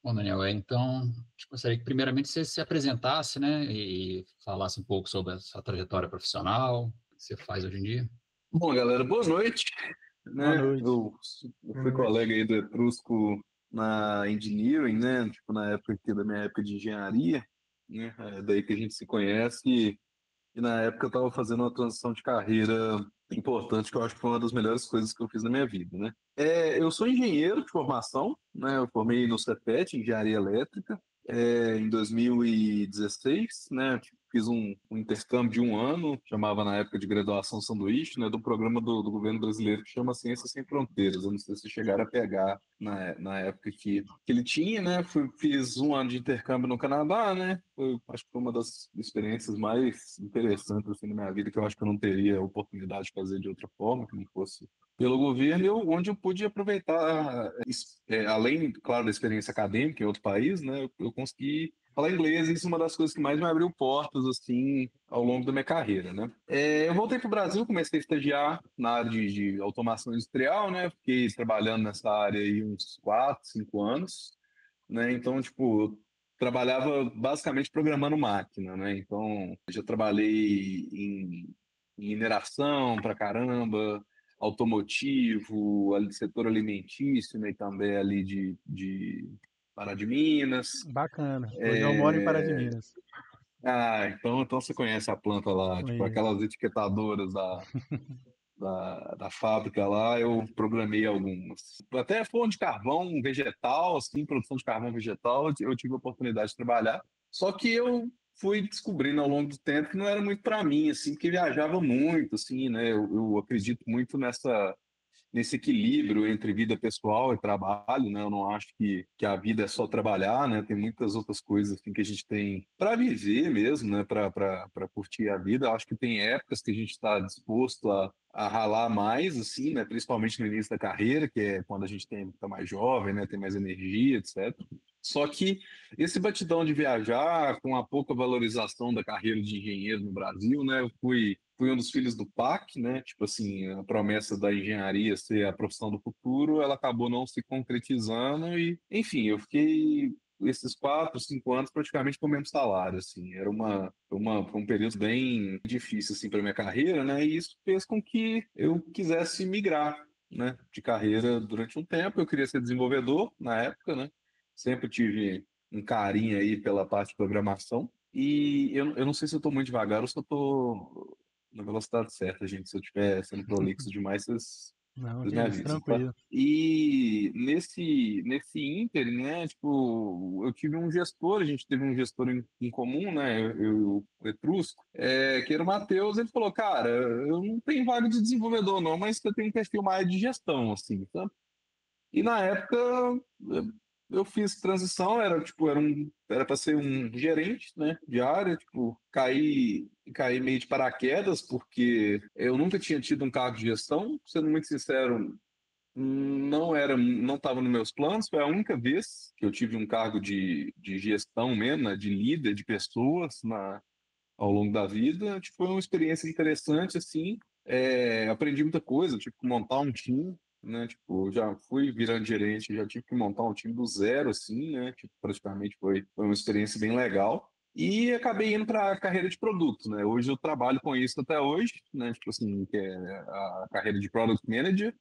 Bom, Daniel, então, gostaria que primeiramente você se apresentasse, né, e falasse um pouco sobre a sua trajetória profissional, o que você faz hoje em dia. Bom, galera, boa noite, Boa né? noite. Eu Boa fui colega noite. aí do Etrusco na engineering, né? Tipo, na época aqui da minha época de engenharia, né? É daí que a gente se conhece e na época eu estava fazendo uma transição de carreira importante que eu acho que foi uma das melhores coisas que eu fiz na minha vida, né? Eu sou engenheiro de formação, né? Eu formei no CEPET, Engenharia Elétrica, em 2016, né? Fiz um intercâmbio de um ano, chamava na época de graduação sanduíche, né? Do programa do governo brasileiro que chama Ciências Sem Fronteiras. Eu não sei se chegaram a pegar na época que ele tinha, né? Fiz um ano de intercâmbio no Canadá, né? Acho que foi uma das experiências mais interessantes assim, da minha vida, que eu acho que eu não teria oportunidade de fazer de outra forma, que não fosse pelo governo, onde eu pude aproveitar, além, claro, da experiência acadêmica em outro país, né? Eu consegui falar inglês, e isso é uma das coisas que mais me abriu portas, assim, ao longo da minha carreira, né? Eu voltei para o Brasil, comecei a estagiar na área de automação industrial, né? Fiquei trabalhando nessa área aí uns 4, 5 anos, né? Então, tipo, eu trabalhava basicamente programando máquina, né? Então, eu já trabalhei em mineração pra caramba, automotivo, setor alimentício, né? E também ali de Pará de Minas. Bacana. Hoje eu moro em Pará de É, Minas. então você conhece a planta lá, tipo, Conheço. aquelas etiquetadoras da fábrica lá, eu programei algumas. Até forno de carvão vegetal, assim, produção de carvão vegetal, eu tive a oportunidade de trabalhar. Só que eu fui descobrindo ao longo do tempo que não era muito para mim, assim, porque viajava muito, assim, né? Eu acredito muito nesse equilíbrio entre vida pessoal e trabalho, né? Eu não acho que a vida é só trabalhar, né? Tem muitas outras coisas assim, que a gente tem para viver mesmo, né? Para curtir a vida. Eu acho que tem épocas que a gente está disposto a ralar mais, assim, né? Principalmente no início da carreira, que é quando a gente tá mais jovem, né? Tem mais energia, etc. Só que esse batidão de viajar, com a pouca valorização da carreira de engenheiro no Brasil, né? Eu fui um dos filhos do PAC, né? Tipo assim, a promessa da engenharia ser a profissão do futuro, ela acabou não se concretizando e, enfim, eu fiquei esses 4, 5 anos praticamente com o mesmo salário, assim. Foi um período bem difícil, assim, para minha carreira, né? E isso fez com que eu quisesse migrar, né? De carreira durante um tempo. Eu queria ser desenvolvedor na época, né? Sempre tive um carinho aí pela parte de programação. E eu não sei se eu estou muito devagar ou se eu estou na velocidade certa, gente. Se eu estiver sendo prolixo demais, Não, vocês que me isso, avisam, tá? tranquilo. E nesse ínter, né, tipo, eu tive um gestor, a gente teve um gestor em comum, né, o Etrusco, que era o Matheus. Ele falou, cara, eu não tenho vaga de desenvolvedor não, mas eu tenho um perfil mais de gestão, assim, sabe? E na época eu fiz transição, era para ser um gerente, né, de área, tipo, caí meio de paraquedas porque eu nunca tinha tido um cargo de gestão, sendo muito sincero, não estava nos meus planos. Foi a única vez que eu tive um cargo de gestão mesmo, né, de líder de pessoas ao longo da vida. Tipo, foi uma experiência interessante, assim. Aprendi muita coisa, tive que montar um time, né? Tipo, eu já fui virando gerente, já tive que montar um time do zero, assim, né? Tipo, praticamente foi uma experiência bem legal. E acabei indo para a carreira de produto, né? Hoje eu trabalho com isso até hoje, né? Tipo assim, que é a carreira de Product Manager.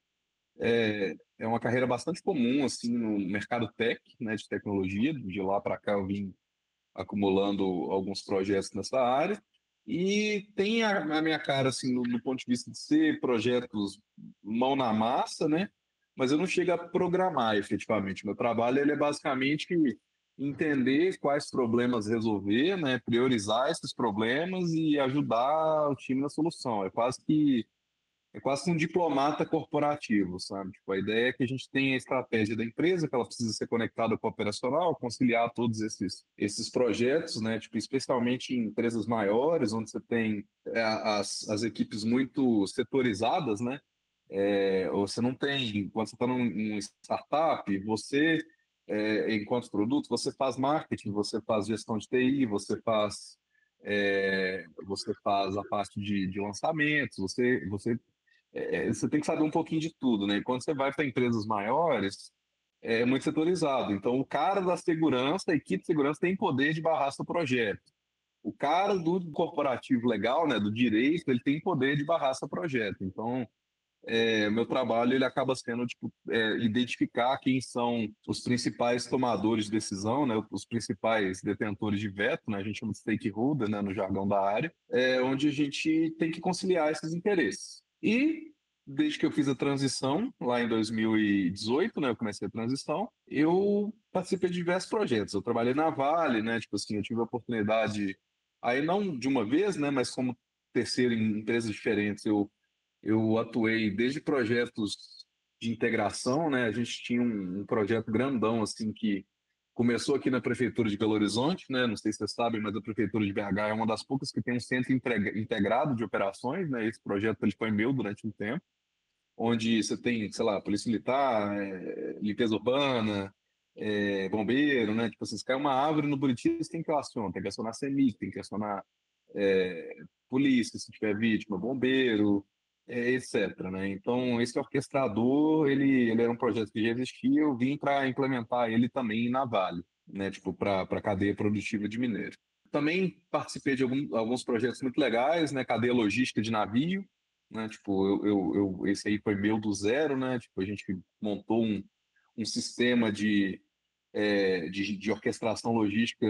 É uma carreira bastante comum, assim, no mercado tech, né? De tecnologia. De lá para cá eu vim acumulando alguns projetos nessa área. E tem a minha cara, assim, no ponto de vista de ser projetos mão na massa, né? Mas eu não chego a programar efetivamente. Meu trabalho ele é basicamente entender quais problemas resolver, né? Priorizar esses problemas e ajudar o time na solução. É quase que um diplomata corporativo, sabe? Tipo, a ideia é que a gente tenha a estratégia da empresa, que ela precisa ser conectada com o operacional, conciliar todos esses projetos, né? Tipo, especialmente em empresas maiores, onde você tem as equipes muito setorizadas, né? Ou você não tem, quando você está num startup, enquanto produto, você faz marketing, você faz gestão de TI, você faz a parte de lançamentos, você tem que saber um pouquinho de tudo, né? E quando você vai para empresas maiores, é muito setorizado. Então, o cara da segurança, a equipe de segurança tem poder de barrar seu projeto. O cara do corporativo legal, né, do direito, ele tem poder de barrar seu projeto. Então, meu trabalho ele acaba sendo tipo, identificar quem são os principais tomadores de decisão, né, os principais detentores de veto, né, a gente chama de stakeholder, né, no jargão da área, onde a gente tem que conciliar esses interesses. E desde que eu fiz a transição, lá em 2018, né, eu comecei a transição, eu participei de diversos projetos. Eu trabalhei na Vale, né, tipo assim, eu tive a oportunidade, aí não de uma vez, né, mas como terceiro em empresas diferentes, eu atuei desde projetos de integração, né? A gente tinha um projeto grandão, assim, que começou aqui na Prefeitura de Belo Horizonte, né? Não sei se vocês sabem, mas a Prefeitura de BH é uma das poucas que tem um centro integrado de operações, né? Esse projeto ele foi meu durante um tempo, onde você tem, sei lá, Polícia Militar, limpeza urbana, bombeiro, né? Tipo assim, se cai uma árvore no Buriti, você tem que acionar CEMIG, tem que acionar é, polícia, se tiver vítima, bombeiro, etc. Né? Então, esse orquestrador, ele era um projeto que já existia, eu vim para implementar ele também na Vale, né? Tipo, para a cadeia produtiva de minério. Também participei de alguns projetos muito legais, né? Cadeia logística de navio, né? Tipo, esse aí foi meu do zero, né? Tipo, a gente montou um sistema de orquestração logística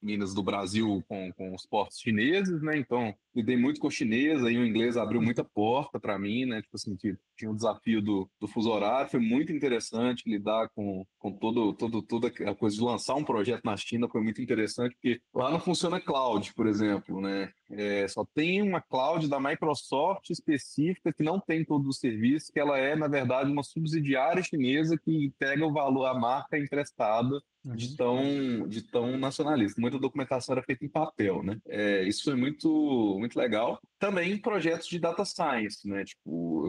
Minas do Brasil com os portos chineses, né? Então, lidei muito com chinês, aí o inglês abriu muita porta para mim, né? Tipo assim, tinha o desafio do fuso horário, foi muito interessante lidar com toda a coisa de lançar um projeto na China, foi muito interessante, porque lá não funciona cloud, por exemplo, né? Só tem uma cloud da Microsoft específica que não tem todos os serviços, que ela é, na verdade, uma subsidiária chinesa que pega o valor, a marca emprestada Uhum. de tão nacionalista. Muita documentação era feita em papel, né? Isso foi muito legal. Também projetos de data science, né? Tipo,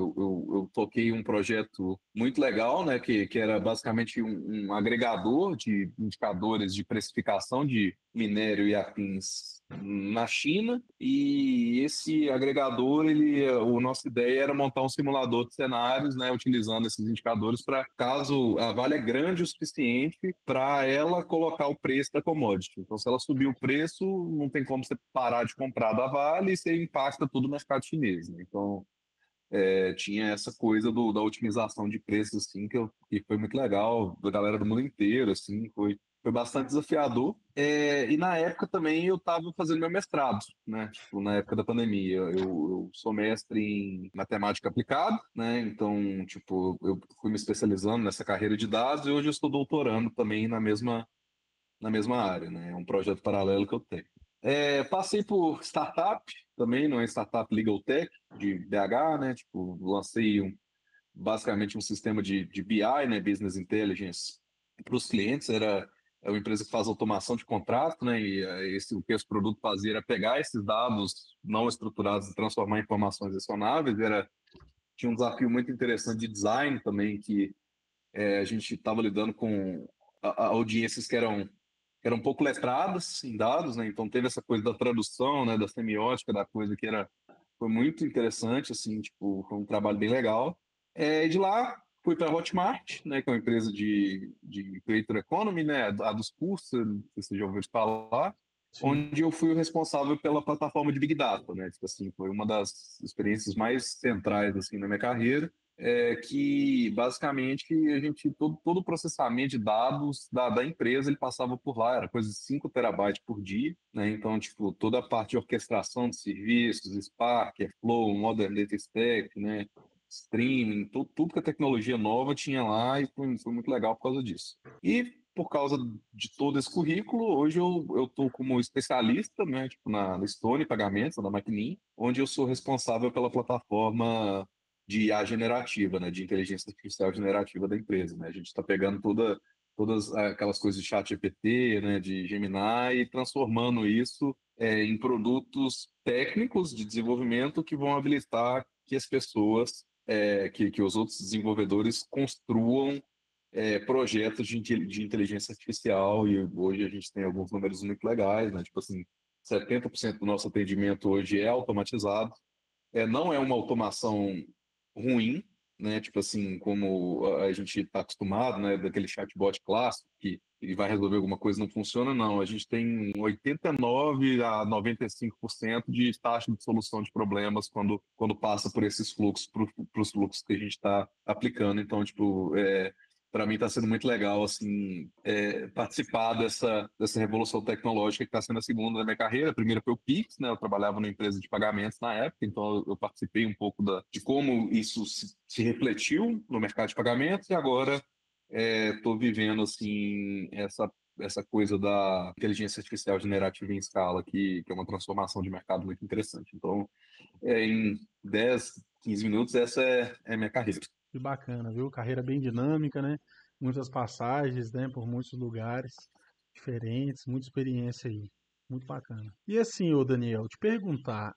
eu toquei um projeto muito legal, né? Que era basicamente um agregador de indicadores de precificação de minério e afins na China, e esse agregador, a nossa ideia era montar um simulador de cenários, né, utilizando esses indicadores para caso a Vale é grande o suficiente para ela colocar o preço da commodity. Então, se ela subir o preço, não tem como você parar de comprar da Vale e você impacta tudo no mercado chinês, né? Então, tinha essa coisa da otimização de preços, assim, que foi muito legal, da galera do mundo inteiro, assim, foi bastante desafiador. E na época também eu estava fazendo meu mestrado, né? Tipo, na época da pandemia. Eu sou mestre em matemática aplicada, né? Então, tipo, eu fui me especializando nessa carreira de dados e hoje eu estou doutorando também na mesma área, né? É um projeto paralelo que eu tenho. Passei por startup também, não é startup Legal Tech, de BH, né? Tipo, lancei basicamente um sistema de BI, né? Business Intelligence, para os clientes. É uma empresa que faz automação de contrato, né? E o que esse produto fazia era pegar esses dados não estruturados e transformar em informações acionáveis. Tinha um desafio muito interessante de design também, que a gente estava lidando com audiências que eram um pouco letradas em dados, né? Então teve essa coisa da tradução, né? Da semiótica da coisa foi muito interessante, assim, tipo, foi um trabalho bem legal. E de lá fui para a Hotmart, né? Que é uma empresa de Creator Economy, né? A dos cursos, não sei se você já ouviu falar, Sim. onde eu fui o responsável pela plataforma de Big Data, né? Tipo assim, foi uma das experiências mais centrais assim na minha carreira, que basicamente todo o processamento de dados da empresa ele passava por lá, era coisa de 5 terabytes por dia, né? Então, tipo, toda a parte de orquestração de serviços, Spark, Airflow, Modern Data Stack, né? Streaming, tudo que a tecnologia nova tinha lá, e foi muito legal por causa disso. E por causa de todo esse currículo, hoje eu estou como especialista, né, tipo, na Stone Pagamentos, na Maquininha, onde eu sou responsável pela plataforma de IA generativa, né, de inteligência artificial generativa da empresa, né? A gente está pegando todas aquelas coisas de chat GPT, né, de Gemini, e transformando isso em produtos técnicos de desenvolvimento que vão habilitar que as pessoas, que os outros desenvolvedores construam projetos de inteligência artificial, e hoje a gente tem alguns números muito legais, né? Tipo assim, 70% do nosso atendimento hoje é automatizado. Não é uma automação ruim, né? Tipo assim, como a gente está acostumado, né? Daquele chatbot clássico que ele vai resolver alguma coisa e não funciona, não. A gente tem 89 a 95% de taxa de solução de problemas quando passa por esses fluxos, para os fluxos que a gente está aplicando. Então, tipo, para mim está sendo muito legal assim participar dessa revolução tecnológica que está sendo a segunda da minha carreira. A primeira foi o Pix, né? Eu trabalhava numa empresa de pagamentos na época, então eu participei um pouco de como isso se refletiu no mercado de pagamentos e agora estou vivendo assim essa coisa da inteligência artificial generativa em escala, que é uma transformação de mercado muito interessante. Então, em 10, 15 minutos, essa é a minha carreira. Que bacana, viu? Carreira bem dinâmica, né? Muitas passagens, né? Por muitos lugares diferentes, muita experiência aí. Muito bacana. E assim, ô Daniel, te perguntar,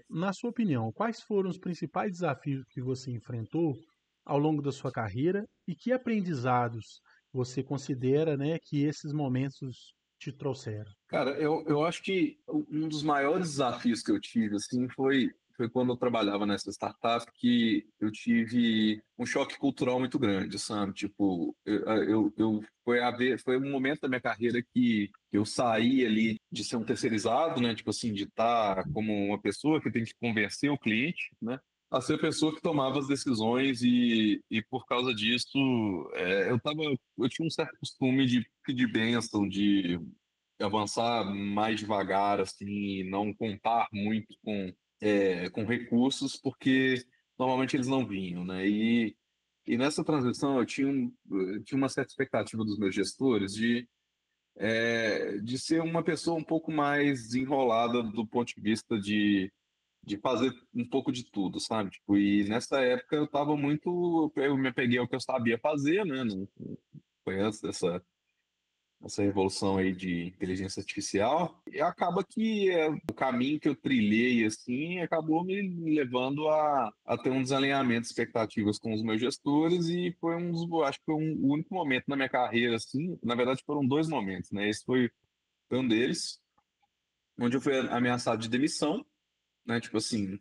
na sua opinião, quais foram os principais desafios que você enfrentou ao longo da sua carreira e que aprendizados você considera, né, que esses momentos te trouxeram? Cara, eu acho que um dos maiores desafios que eu tive, assim, foi quando eu trabalhava nessa startup que eu tive um choque cultural muito grande, sabe? Tipo, foi um momento da minha carreira que eu saí ali de ser um terceirizado, né? Tipo assim, de estar como uma pessoa que tem que convencer o cliente, né? A ser a pessoa que tomava as decisões e por causa disso, eu tinha um certo costume de pedir bênção, de avançar mais devagar, assim, e não contar muito com recursos, porque normalmente eles não vinham, né? E nessa transição eu tinha uma certa expectativa dos meus gestores de ser uma pessoa um pouco mais desenrolada do ponto de vista de fazer um pouco de tudo, sabe? Tipo, e nessa época eu estava muito. Eu me apeguei ao que eu sabia fazer, né? Não, foi antes essa revolução aí de inteligência artificial, e acaba que o caminho que eu trilhei, assim, acabou me levando a ter um desalinhamento de expectativas com os meus gestores, e foi acho que foi o único momento na minha carreira, assim, na verdade foram dois momentos, né? Esse foi um deles, onde eu fui ameaçado de demissão, né? Tipo assim,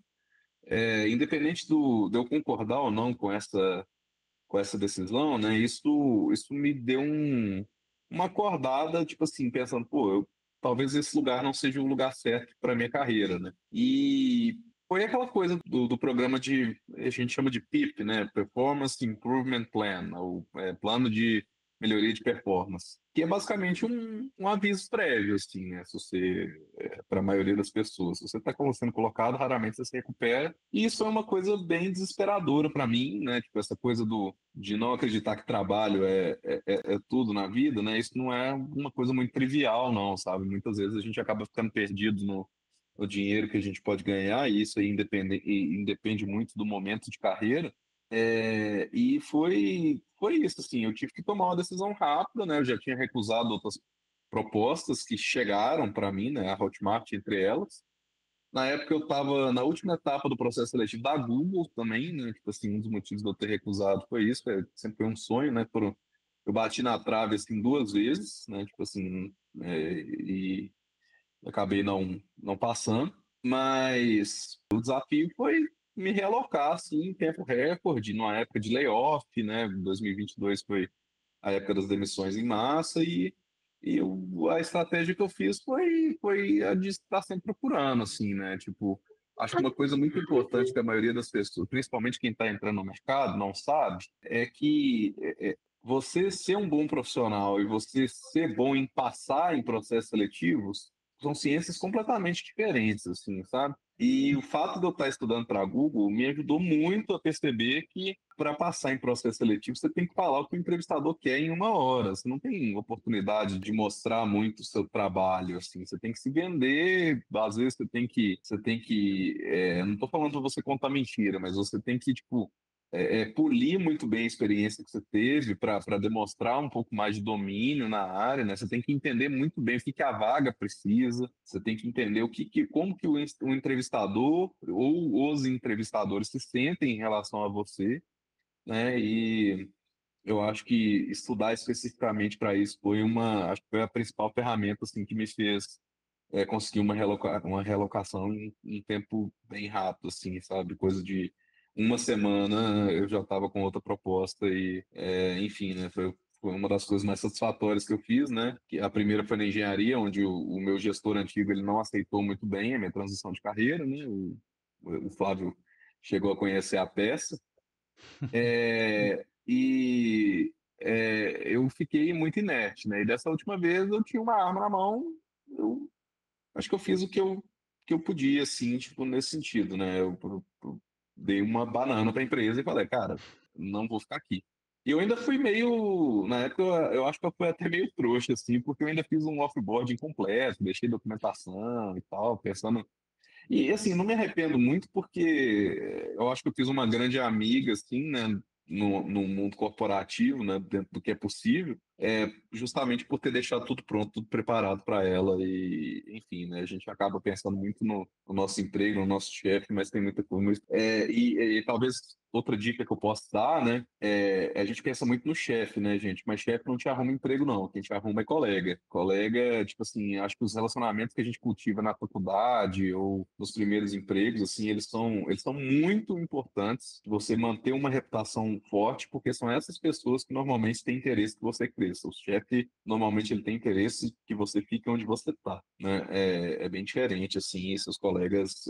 independente de eu concordar ou não com essa decisão, né? Isso me deu uma acordada, tipo assim, pensando, pô, talvez esse lugar não seja o lugar certo para minha carreira, né? E foi aquela coisa do programa a gente chama de PIP, né? Performance Improvement Plan, ou plano de melhoria de performance, que é basicamente um aviso prévio, assim, né? Se você, para a maioria das pessoas, se você está sendo colocado, raramente você se recupera. E isso é uma coisa bem desesperadora para mim, né? Tipo, essa coisa de não acreditar que trabalho é tudo na vida, né? Isso não é uma coisa muito trivial, não, sabe? Muitas vezes a gente acaba ficando perdido no dinheiro que a gente pode ganhar, e isso aí independe muito do momento de carreira. E foi isso, assim, eu tive que tomar uma decisão rápida, né? Eu já tinha recusado outras propostas que chegaram para mim, né? A Hotmart entre elas. Na época eu estava na última etapa do processo seletivo da Google também, né? Tipo assim, um dos motivos de eu ter recusado foi isso, sempre foi um sonho, né? Eu bati na trave assim duas vezes, né? Tipo assim, e acabei não passando, mas o desafio foi me realocar assim em tempo recorde, numa época de layoff, né? 2022 foi a época das demissões em massa a estratégia que eu fiz foi a de estar sempre procurando, assim, né? Tipo, acho que uma coisa muito importante que a maioria das pessoas, principalmente quem está entrando no mercado, não sabe, é que você ser um bom profissional e você ser bom em passar em processos seletivos são ciências completamente diferentes, assim, sabe? E o fato de eu estar estudando para a Google me ajudou muito a perceber que para passar em processo seletivo você tem que falar o que o entrevistador quer em uma hora. Você não tem oportunidade de mostrar muito o seu trabalho, assim. Você tem que se vender. Às vezes não estou falando para você contar mentira, mas você tem que tipo polir muito bem a experiência que você teve para demonstrar um pouco mais de domínio na área, né? Você tem que entender muito bem que a vaga precisa, você tem que entender como que o entrevistador ou os entrevistadores se sentem em relação a você, né? E eu acho que estudar especificamente para isso acho que foi a principal ferramenta assim que me fez conseguir uma relocação em tempo bem rápido, assim, sabe? Coisa de uma semana eu já estava com outra proposta e, enfim, né, foi uma das coisas mais satisfatórias que eu fiz, né? Que a primeira foi na engenharia, onde o meu gestor antigo ele não aceitou muito bem a minha transição de carreira, né? O Flávio chegou a conhecer a peça. Eu fiquei muito inerte, né? E dessa última vez eu tinha uma arma na mão, eu acho que eu fiz que eu podia, assim, tipo, nesse sentido, né? Eu dei uma banana para a empresa e falei, cara, não vou ficar aqui. E eu ainda fui meio, na época, eu acho que eu fui até meio trouxa, assim, porque eu ainda fiz um offboard incompleto, deixei documentação e tal, pensando. E, assim, não me arrependo muito porque eu acho que eu fiz uma grande amiga, assim, né, no mundo corporativo, né, dentro do que é possível, justamente por ter deixado tudo pronto, tudo preparado para ela. E, enfim, né, a gente acaba pensando muito no nosso emprego, no nosso chefe, mas tem muita coisa. E talvez outra dica que eu posso dar, né, a gente pensa muito no chefe, né, gente? Mas chefe não te arruma emprego, não. Quem te arruma é colega. Colega, tipo assim, acho que os relacionamentos que a gente cultiva na faculdade ou nos primeiros empregos, assim, eles são muito importantes. Você manter uma reputação forte, porque são essas pessoas que normalmente têm interesse que você cresça. O chefe, normalmente, ele tem interesse que você fique onde você está, né? É bem diferente, assim, e seus colegas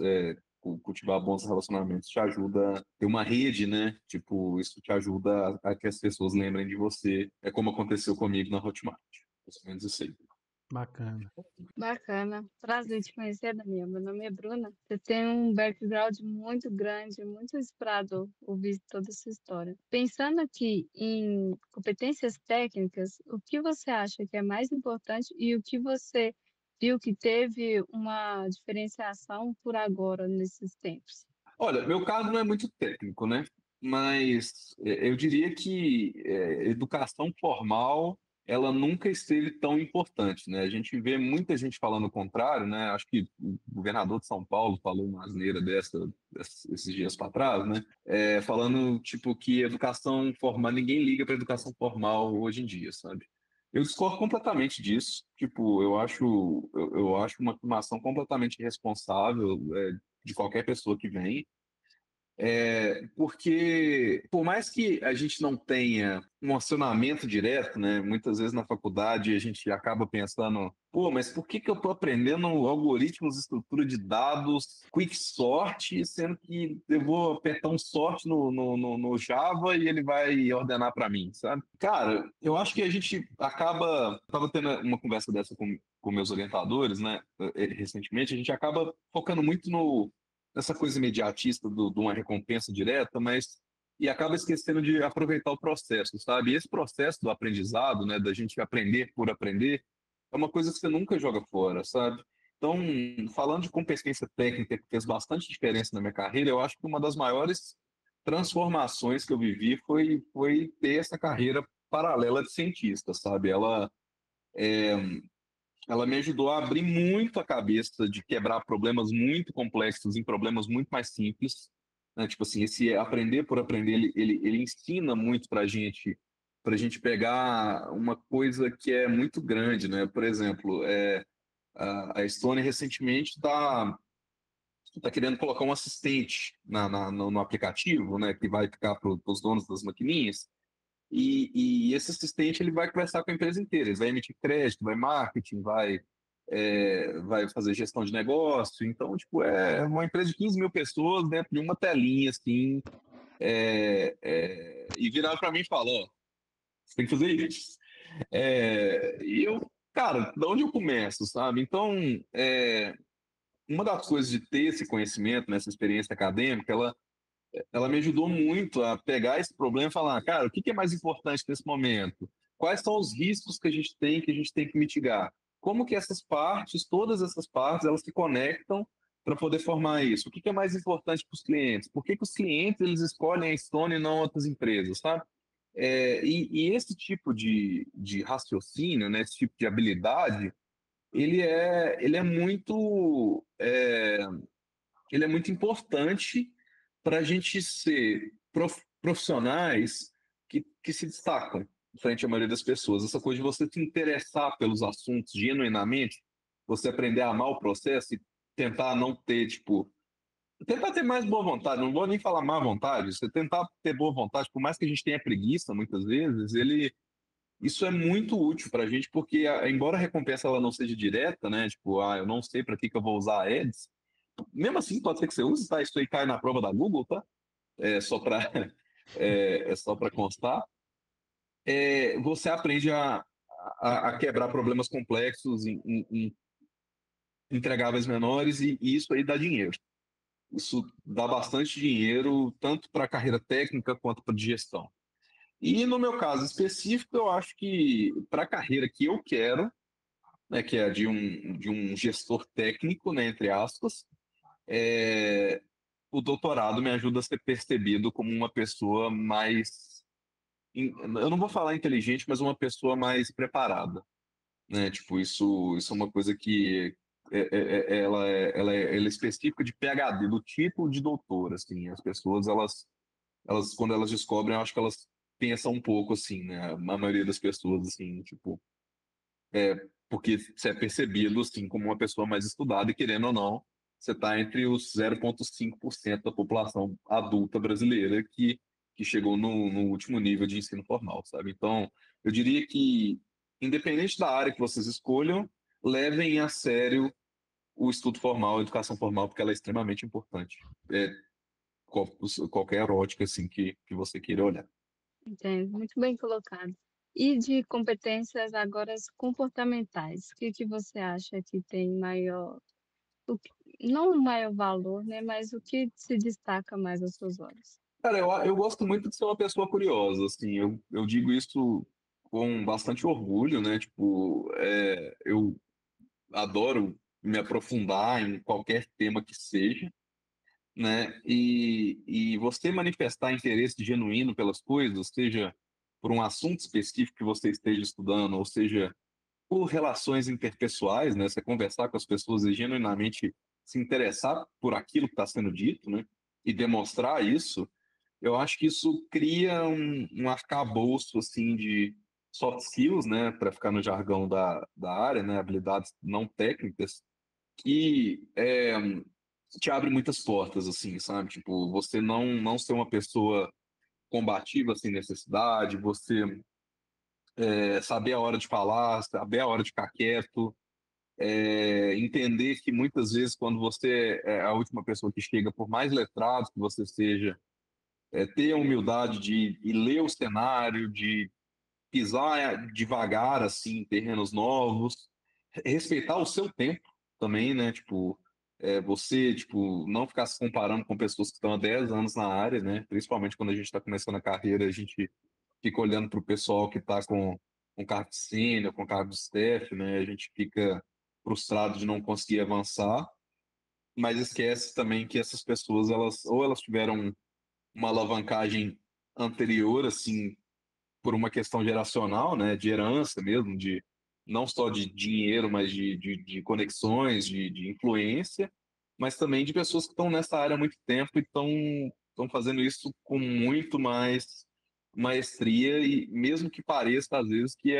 cultivar bons relacionamentos te ajuda a ter uma rede, né? Tipo, isso te ajuda a que as pessoas lembrem de você. É como aconteceu comigo na Hotmart. Mais ou menos isso aí. Bacana. Bacana. Prazer te conhecer, Daniel. Meu nome é Bruna. Você tem um background muito grande, muito inspirado ouvir toda essa história. Pensando aqui em competências técnicas, o que você acha que é mais importante e o que você viu que teve uma diferenciação por agora nesses tempos? Olha, meu caso não é muito técnico, né? Mas eu diria que educação formal ela nunca esteve tão importante, né? A gente vê muita gente falando o contrário, né? Acho que o governador de São Paulo falou uma asneira esses dias para trás, né? Falando tipo que educação formal, ninguém liga para educação formal hoje em dia, sabe? Eu discordo completamente disso. Tipo, eu acho uma afirmação completamente irresponsável, de qualquer pessoa que vem. Porque, por mais que a gente não tenha um acionamento direto, né? Muitas vezes na faculdade a gente acaba pensando, pô, mas por que eu estou aprendendo algoritmos, estrutura de dados, quicksort, sendo que eu vou apertar um sort no Java e ele vai ordenar para mim, sabe? Cara, eu acho que a gente acaba. Estava tendo uma conversa dessa com meus orientadores, né? Recentemente, a gente acaba focando muito nessa coisa imediatista de uma recompensa direta, mas e acaba esquecendo de aproveitar o processo, sabe? E esse processo do aprendizado, né, da gente aprender por aprender, é uma coisa que você nunca joga fora, sabe? Então, falando de competência técnica que fez bastante diferença na minha carreira, eu acho que uma das maiores transformações que eu vivi foi ter essa carreira paralela de cientista, sabe? Ela me ajudou a abrir muito a cabeça de quebrar problemas muito complexos em problemas muito mais simples, né? Tipo assim, esse aprender por aprender, ele ensina muito para gente pegar uma coisa que é muito grande, né? Por exemplo, a Estônia recentemente está querendo colocar um assistente no aplicativo, né? Que vai ficar para os donos das maquininhas. E esse assistente ele vai conversar com a empresa inteira, ele vai emitir crédito, vai marketing, vai fazer gestão de negócio. Então, tipo, é uma empresa de 15 mil pessoas dentro de uma telinha, assim, e viraram para mim e falaram, ó, você tem que fazer isso. E eu, cara, de onde eu começo, sabe? Então, uma das coisas de ter esse conhecimento, nessa experiência acadêmica, ela me ajudou muito a pegar esse problema e falar, cara, o que é mais importante nesse momento? Quais são os riscos que a gente tem que mitigar? Como que essas partes, todas essas partes, elas se conectam para poder formar isso? O que é mais importante para os clientes? Por que os clientes eles escolhem a Stone e não outras empresas, sabe? E esse tipo de raciocínio, né, esse tipo de habilidade, ele é muito importante para a gente ser profissionais que se destacam frente à maioria das pessoas. Essa coisa de você se interessar pelos assuntos genuinamente, você aprender a amar o processo e tentar não ter, tipo, tentar ter mais boa vontade, não vou nem falar má vontade, você tentar ter boa vontade, por mais que a gente tenha preguiça muitas vezes, isso é muito útil para a gente, porque embora a recompensa ela não seja direta, né? Tipo, eu não sei para que eu vou usar a Ads, mesmo assim pode ser que você use, tá? Isso aí cai na prova da Google, tá? É só para é só para constar. Você aprende a quebrar problemas complexos em entregáveis menores e isso aí dá dinheiro. Isso dá bastante dinheiro, tanto para a carreira técnica quanto para a gestão. E no meu caso específico, eu acho que para a carreira que eu quero, né, que é de um gestor técnico, né, entre aspas, é, o doutorado me ajuda a ser percebido como uma pessoa mais, eu não vou falar inteligente, mas uma pessoa mais preparada, né? Tipo, isso é uma coisa que ela é específica de PhD, do título de doutor, assim. As pessoas, elas quando elas descobrem, eu acho que elas pensam um pouco assim, né? A maioria das pessoas, assim, tipo, porque você é percebido, assim, como uma pessoa mais estudada e, querendo ou não, você está entre os 0,5% da população adulta brasileira que chegou no último nível de ensino formal, sabe? Então, eu diria que, independente da área que vocês escolham, levem a sério o estudo formal, a educação formal, porque ela é extremamente importante. É, qualquer ótica, assim, que você queira olhar. Entendo, muito bem colocado. E de competências agora comportamentais, o que que você acha que tem maior, o que- não o maior valor, né, mas o que se destaca mais aos seus olhos? Cara, eu gosto muito de ser uma pessoa curiosa, assim, eu digo isso com bastante orgulho, né? Tipo, eu adoro me aprofundar em qualquer tema que seja, né? E você manifestar interesse genuíno pelas coisas, seja por um assunto específico que você esteja estudando, ou seja, por relações interpessoais, né? Você conversar com as pessoas e genuinamente se interessar por aquilo que está sendo dito, né? E demonstrar isso, eu acho que isso cria um arcabouço assim de soft skills, né, para ficar no jargão da área, né, habilidades não técnicas, que te abre muitas portas, assim, sabe? Tipo, você não ser uma pessoa combativa sem necessidade, você saber a hora de falar, saber a hora de ficar quieto, entender que muitas vezes quando você é a última pessoa que chega, por mais letrado que você seja, ter a humildade de ir ler o cenário, de pisar devagar assim em terrenos novos, respeitar o seu tempo também, né? Tipo, você tipo não ficar se comparando com pessoas que estão há 10 anos na área, né? Principalmente quando a gente está começando a carreira, a gente fica olhando para o pessoal que está com cargo de sênior, com cargo de staff, né? A gente fica frustrado de não conseguir avançar, mas esquece também que essas pessoas elas tiveram uma alavancagem anterior, assim, por uma questão geracional, né, de herança mesmo, de não só de dinheiro, mas de conexões, de influência, mas também de pessoas que estão nessa área há muito tempo e estão fazendo isso com muito mais maestria e mesmo que pareça às vezes que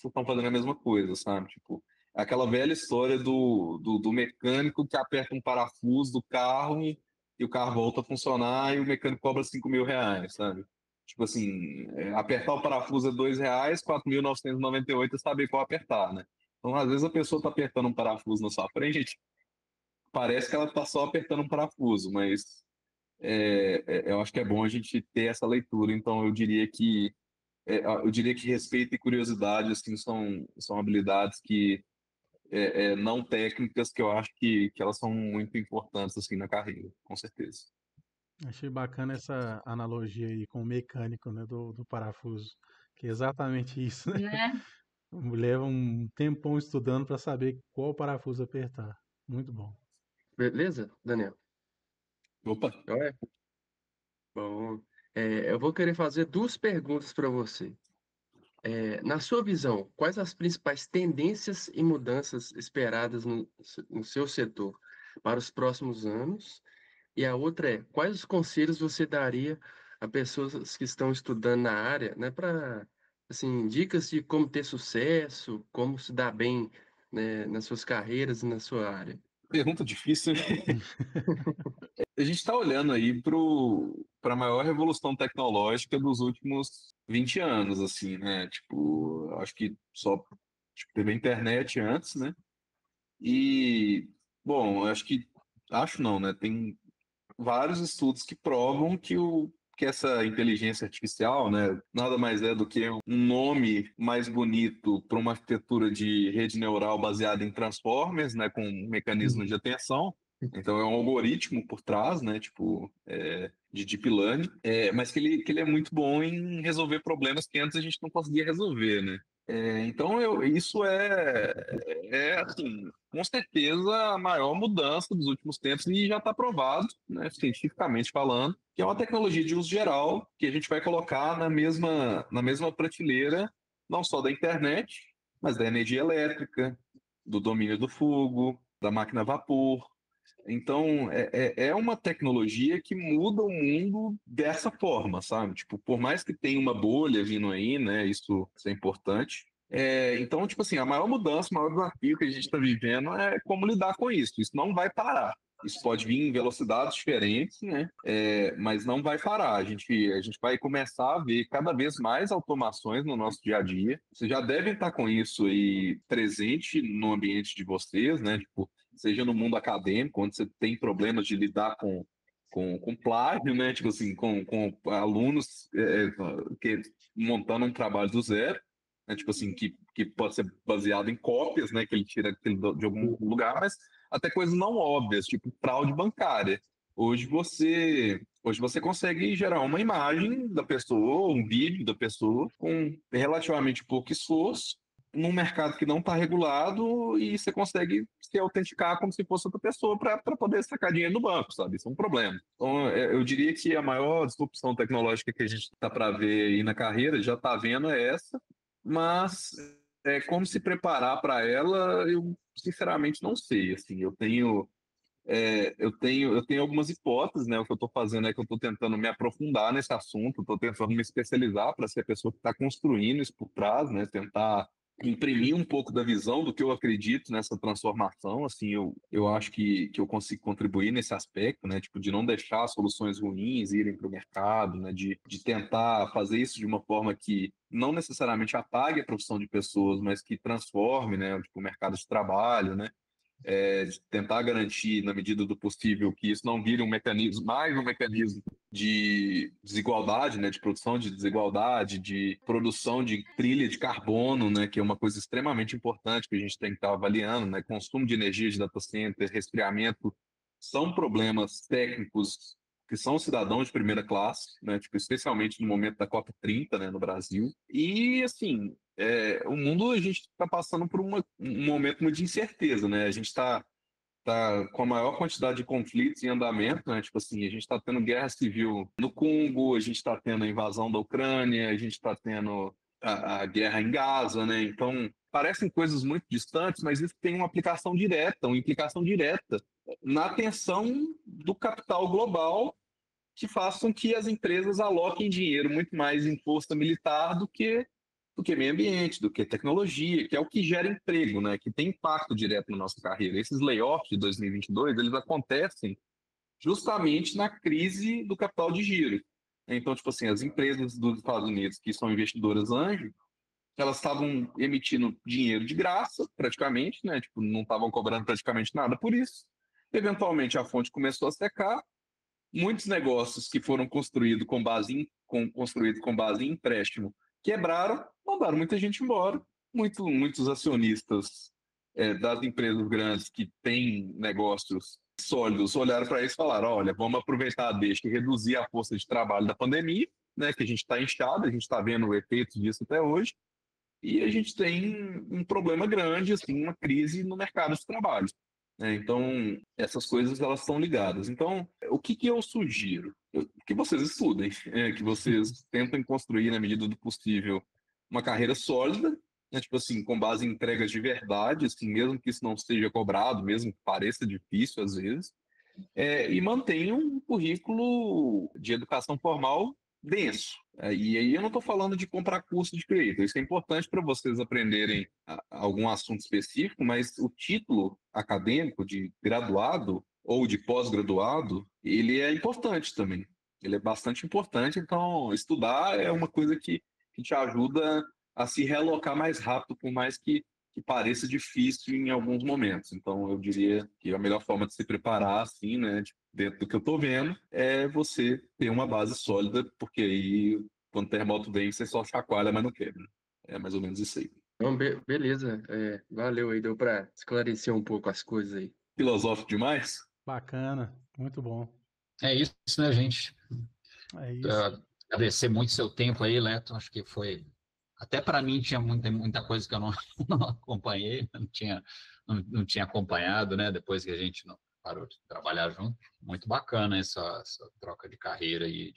estão fazendo a mesma coisa, sabe? Tipo, aquela velha história do mecânico que aperta um parafuso do carro e o carro volta a funcionar e o mecânico cobra R$ 5.000, sabe? Tipo assim, apertar o parafuso é R$ 2, 4.998 é saber qual apertar, né? Então, às vezes a pessoa está apertando um parafuso na sua frente, parece que ela está só apertando um parafuso, mas eu acho que é bom a gente ter essa leitura. Então, eu diria que respeito e curiosidade assim são habilidades que não técnicas que eu acho que elas são muito importantes assim na carreira, com certeza. Achei bacana essa analogia aí com o mecânico, né, do parafuso, que é exatamente isso, né? Né? Leva um tempão estudando para saber qual parafuso apertar. Muito bom. Beleza, Daniel? Opa, Joia? Bom, eu vou querer fazer duas perguntas para você. Na sua visão, quais as principais tendências e mudanças esperadas no seu setor para os próximos anos? E a outra é, quais os conselhos você daria a pessoas que estão estudando na área, né, para, assim, dicas de como ter sucesso, como se dar bem, né, nas suas carreiras e na sua área? pergunta difícil, né? A gente está olhando aí para a maior revolução tecnológica dos últimos 20 anos, assim, né? Tipo, eu acho que só tipo, teve a internet antes, né? E, bom, eu acho não, né? Tem vários estudos que provam que essa inteligência artificial, né, nada mais é do que um nome mais bonito para uma arquitetura de rede neural baseada em transformers, né, com um mecanismo de atenção. Então é um algoritmo por trás, né, tipo, de deep learning, mas que ele é muito bom em resolver problemas que antes a gente não conseguia resolver, né? Então isso assim, com certeza a maior mudança dos últimos tempos e já está provado, né, cientificamente falando, que é uma tecnologia de uso geral que a gente vai colocar na mesma prateleira, não só da internet, mas da energia elétrica, do domínio do fogo, da máquina a vapor. Então, é uma tecnologia que muda o mundo dessa forma, sabe? Tipo, por mais que tenha uma bolha vindo aí, né? Isso é importante. Então, tipo assim, a maior mudança, o maior desafio que a gente está vivendo é como lidar com isso. Isso não vai parar. Isso pode vir em velocidades diferentes, né? Mas não vai parar. A gente vai começar a ver cada vez mais automações no nosso dia a dia. Vocês já devem estar com isso aí presente no ambiente de vocês, né? Tipo, seja no mundo acadêmico, onde você tem problemas de lidar com plágio, né? Tipo assim, com alunos que montando um trabalho do zero, né? Tipo assim, que pode ser baseado em cópias, né? Que ele tira aquele de algum lugar, mas até coisas não óbvias, tipo fraude bancária. Hoje você consegue gerar uma imagem da pessoa, um vídeo da pessoa, com relativamente pouco esforço, num mercado que não está regulado e você consegue se autenticar como se fosse outra pessoa para poder sacar dinheiro no banco, sabe? Isso é um problema. Então, eu diria que a maior disrupção tecnológica que a gente está para ver aí na carreira, já está vendo, é essa, mas como se preparar para ela, eu sinceramente não sei. Assim, eu tenho algumas hipóteses, né? O que eu estou fazendo é que eu estou tentando me aprofundar nesse assunto, estou tentando me especializar para ser a pessoa que está construindo isso por trás, né? Tentar imprimir um pouco da visão do que eu acredito nessa transformação. Assim, eu acho que eu consigo contribuir nesse aspecto, né? Tipo, de não deixar soluções ruins irem para o mercado, né? De tentar fazer isso de uma forma que não necessariamente apague a profissão de pessoas, mas que transforme, né? Tipo, o mercado de trabalho, né? De tentar garantir, na medida do possível, que isso não vire mais um mecanismo de desigualdade, né, de produção de desigualdade, de produção de trilha de carbono, né, que é uma coisa extremamente importante que a gente tem que estar avaliando, né, consumo de energia de data center, resfriamento, são problemas técnicos que são cidadãos de primeira classe, né, tipo, especialmente no momento da COP30, né, no Brasil. E, assim, o mundo, a gente está passando por um momento muito de incerteza, né? A gente tá com a maior quantidade de conflitos em andamento, né? Tipo assim, a gente está tendo guerra civil no Congo, a gente está tendo a invasão da Ucrânia, a gente está tendo a guerra em Gaza, né? Então, parecem coisas muito distantes, mas isso tem uma aplicação direta, uma implicação direta na atenção do capital global que façam que as empresas aloquem dinheiro muito mais em força militar do que meio ambiente, do que tecnologia, que é o que gera emprego, né? Que tem impacto direto na nossa carreira. Esses layoffs de 2022, eles acontecem justamente na crise do capital de giro. Então, tipo assim, as empresas dos Estados Unidos que são investidoras anjo, elas estavam emitindo dinheiro de graça, praticamente, né? Tipo, não estavam cobrando praticamente nada por isso. Eventualmente, a fonte começou a secar. Muitos negócios que foram construídos com base em empréstimo quebraram, mandaram muita gente embora. Muitos acionistas das empresas grandes que têm negócios sólidos olharam para isso e falaram: olha, vamos aproveitar deixa e reduzir a força de trabalho da pandemia, né, que a gente está inchado, a gente está vendo o efeito disso até hoje, e a gente tem um problema grande, assim, uma crise no mercado de trabalho. Então, essas coisas elas estão ligadas. Então, o que eu sugiro? Que vocês estudem, que vocês tentem construir, na medida do possível, uma carreira sólida, né, tipo assim, com base em entregas de verdade, assim, mesmo que isso não seja cobrado, mesmo que pareça difícil às vezes, e mantenham um currículo de educação formal denso. E aí eu não estou falando de comprar curso de creator, isso é importante para vocês aprenderem algum assunto específico, mas o título acadêmico de graduado, ou de pós-graduado, ele é importante também. Ele é bastante importante, então estudar é uma coisa que te ajuda a se realocar mais rápido, por mais que pareça difícil em alguns momentos. Então, eu diria que a melhor forma de se preparar, assim, né, dentro do que eu estou vendo, é você ter uma base sólida, porque aí, quando o terremoto vem, você só chacoalha, mas não quebra. É mais ou menos isso aí. Então, beleza. Valeu aí, deu para esclarecer um pouco as coisas aí. Filosófico demais? Bacana, muito bom. É isso, né, gente? É isso. Agradecer muito seu tempo aí, Leto. Acho que foi. Até para mim tinha muita coisa que eu não, não acompanhei, não tinha acompanhado, né? Depois que a gente parou de trabalhar junto. Muito bacana essa troca de carreira e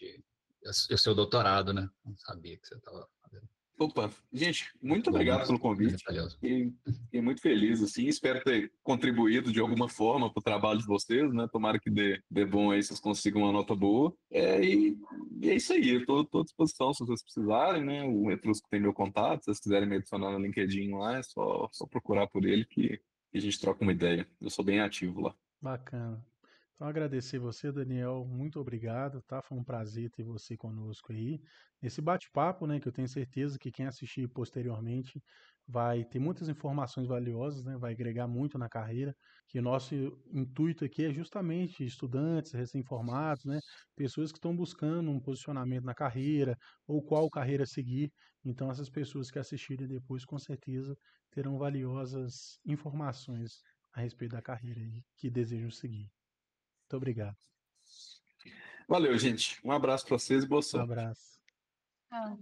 o seu doutorado, né? Não sabia que você estava fazendo. Opa, gente, muito Muito bom, obrigado pelo muito convite. detalhoso. Fiquei muito feliz, assim, espero ter contribuído de alguma forma para o trabalho de vocês, né? Tomara que dê bom aí, vocês consigam uma nota boa. E é isso aí, eu estou à disposição se vocês precisarem, né? O Etrusco tem meu contato, se vocês quiserem me adicionar no LinkedIn lá, é só procurar por ele que a gente troca uma ideia. Eu sou bem ativo lá. Bacana. Então, agradecer você, Daniel. Muito obrigado, tá? Foi um prazer ter você conosco aí. Esse bate-papo, né, que eu tenho certeza que quem assistir posteriormente vai ter muitas informações valiosas, né? Vai agregar muito na carreira. Que o nosso intuito aqui é justamente estudantes recém-formados, né? Pessoas que estão buscando um posicionamento na carreira ou qual carreira seguir. Então, essas pessoas que assistirem depois, com certeza, terão valiosas informações a respeito da carreira aí que desejam seguir. Muito obrigado. Valeu, gente. Um abraço para vocês e boa Um sorte. abraço. Ah.